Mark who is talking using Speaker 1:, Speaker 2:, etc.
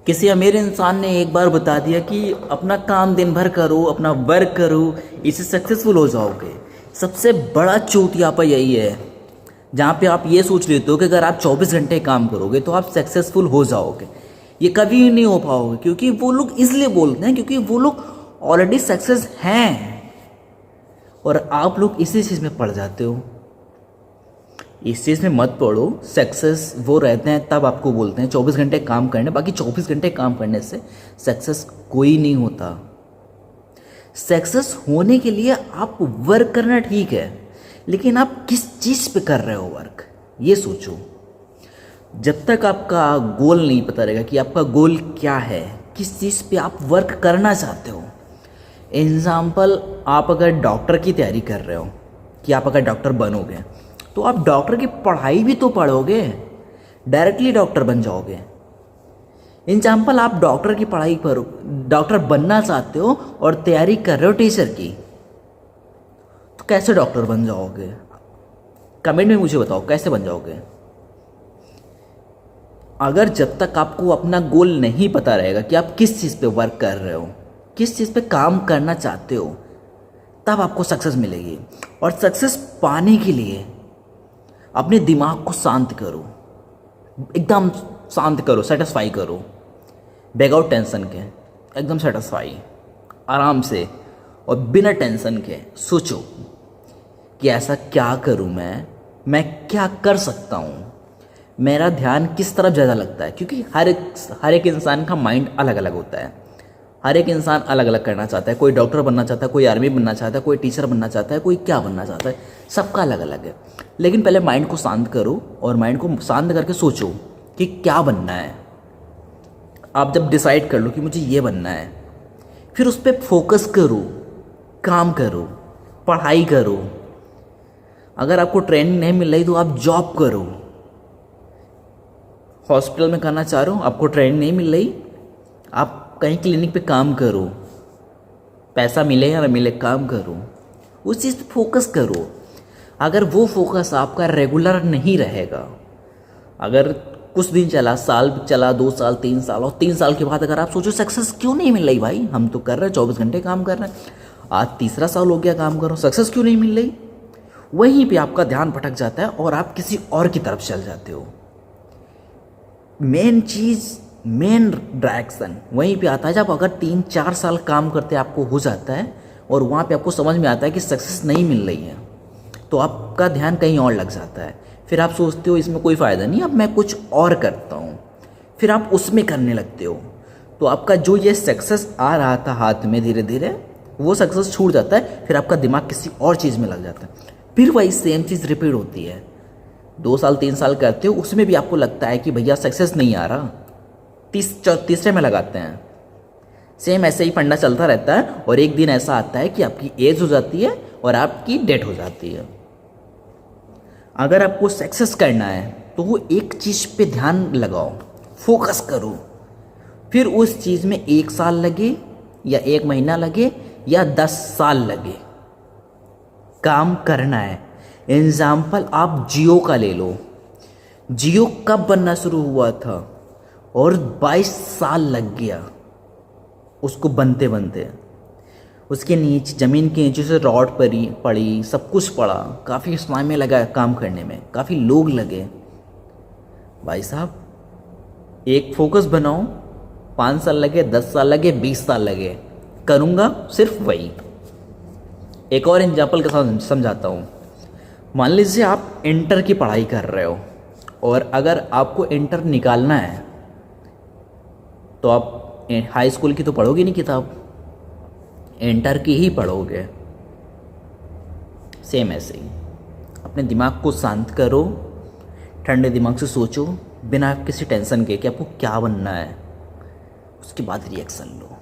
Speaker 1: किसी अमीर इंसान ने एक बार बता दिया कि अपना काम दिन भर करो, अपना वर्क करो, इससे सक्सेसफुल हो जाओगे। सबसे बड़ा चूतियापा यही है, जहाँ पे आप ये सोच लेते हो कि अगर आप 24 घंटे काम करोगे तो आप सक्सेसफुल हो जाओगे। ये कभी नहीं हो पाओगे, क्योंकि वो लोग इसलिए बोलते हैं क्योंकि वो लोग ऑलरेडी सक्सेस हैं और आप लोग इसी चीज़ में पड़ जाते हो। इस चीज़ में मत पड़ो। सक्सेस वो रहते हैं तब आपको बोलते हैं 24 घंटे काम करने, बाकी 24 घंटे काम करने से सक्सेस कोई नहीं होता। सक्सेस होने के लिए आप वर्क करना ठीक है, लेकिन आप किस चीज़ पे कर रहे हो वर्क, ये सोचो। जब तक आपका गोल नहीं पता रहेगा कि आपका गोल क्या है, किस चीज़ पे आप वर्क करना चाहते हो। एग्जाम्पल, आप अगर डॉक्टर की तैयारी कर रहे हो कि आप अगर डॉक्टर बनोगे, तो आप डॉक्टर की पढ़ाई भी तो पढ़ोगे, डायरेक्टली डॉक्टर बन जाओगे। एग्जाम्पल, आप डॉक्टर की पढ़ाई पर डॉक्टर बनना चाहते हो और तैयारी कर रहे हो टीचर की, तो कैसे डॉक्टर बन जाओगे? कमेंट में मुझे बताओ कैसे बन जाओगे। अगर जब तक आपको अपना गोल नहीं पता रहेगा कि आप किस चीज़ पे वर्क कर रहे हो, किस चीज़ पे काम करना चाहते हो, तब आपको सक्सेस मिलेगी। और सक्सेस पाने के लिए अपने दिमाग को शांत करो, एकदम शांत करो, सेटिस्फाई करो, बेगाउट टेंशन के, एकदम सेटिस्फाई, आराम से और बिना टेंशन के सोचो कि ऐसा क्या करूं मैं क्या कर सकता हूं, मेरा ध्यान किस तरफ ज़्यादा लगता है। क्योंकि हर एक इंसान का माइंड अलग अलग होता है, हर एक इंसान अलग अलग करना चाहता है। कोई डॉक्टर बनना चाहता है, कोई आर्मी बनना चाहता है, कोई टीचर बनना चाहता है, कोई क्या बनना चाहता है, सबका अलग अलग है। लेकिन पहले माइंड को शांत करो और माइंड को शांत करके सोचो कि क्या बनना है। आप जब डिसाइड कर लो कि मुझे ये बनना है, फिर उस पर फोकस करो, काम करो, पढ़ाई करो। अगर आपको ट्रेनिंग नहीं मिल रही तो आप जॉब करो। हॉस्पिटल में करना चाह रहे हो, आपको ट्रेनिंग नहीं मिल रही, आप कहीं क्लिनिक पे काम करो, पैसा मिले या ना मिले काम करो, उस चीज़ पे फोकस करो। अगर वो फोकस आपका रेगुलर नहीं रहेगा, अगर कुछ दिन चला, साल चला, 2 साल, 3 साल, और 3 साल के बाद अगर आप सोचो सक्सेस क्यों नहीं मिल रही, भाई हम तो कर रहे हैं 24 घंटे काम कर रहे हैं, आज तीसरा साल हो गया काम करो, सक्सेस क्यों नहीं मिल रही, वहीं पे आपका ध्यान भटक जाता है और आप किसी और की तरफ चल जाते हो। मेन चीज़, मेन डायरेक्शन वहीं पे आता है जब अगर 3-4 साल काम करते आपको हो जाता है और वहाँ पे आपको समझ में आता है कि सक्सेस नहीं मिल रही है, तो आपका ध्यान कहीं और लग जाता है। फिर आप सोचते हो इसमें कोई फ़ायदा नहीं, अब मैं कुछ और करता हूँ, फिर आप उसमें करने लगते हो। तो आपका जो ये सक्सेस आ रहा था हाथ में, धीरे धीरे वो सक्सेस छूट जाता है, फिर आपका दिमाग किसी और चीज़ में लग जाता है, फिर वही सेम चीज़ रिपीट होती है। 2 साल 3 साल करते हो, उसमें भी आपको लगता है कि भैया सक्सेस नहीं आ रहा, तीसरे में लगाते हैं। सेम ऐसे ही फंडा चलता रहता है और एक दिन ऐसा आता है कि आपकी एज हो जाती है और आपकी डेथ हो जाती है। अगर आपको सक्सेस करना है तो वो एक चीज़ पे ध्यान लगाओ, फोकस करो, फिर उस चीज़ में 1 साल लगे या 1 महीना लगे या 10 साल लगे, काम करना है। एग्जाम्पल आप जियो का ले लो। जियो कब बनना शुरू हुआ था और 22 साल लग गया उसको बनते बनते। उसके नीचे, ज़मीन के नीचे से रॉड पड़ी, सब कुछ पड़ा, काफ़ी समय लगा काम करने में, काफ़ी लोग लगे। भाई साहब, एक फोकस बनाओ, 5 साल लगे, 10 साल लगे, 20 साल लगे, करूँगा सिर्फ वही। एक और एग्जाम्पल के साथ समझाता हूँ। मान लीजिए आप इंटर की पढ़ाई कर रहे हो और अगर आपको इंटर निकालना है तो आप हाई स्कूल की तो पढ़ोगे नहीं किताब, इंटर की ही पढ़ोगे। सेम ऐसे ही अपने दिमाग को शांत करो, ठंडे दिमाग से सोचो, बिना किसी टेंशन के कि आपको क्या बनना है, उसके बाद रिएक्शन लो।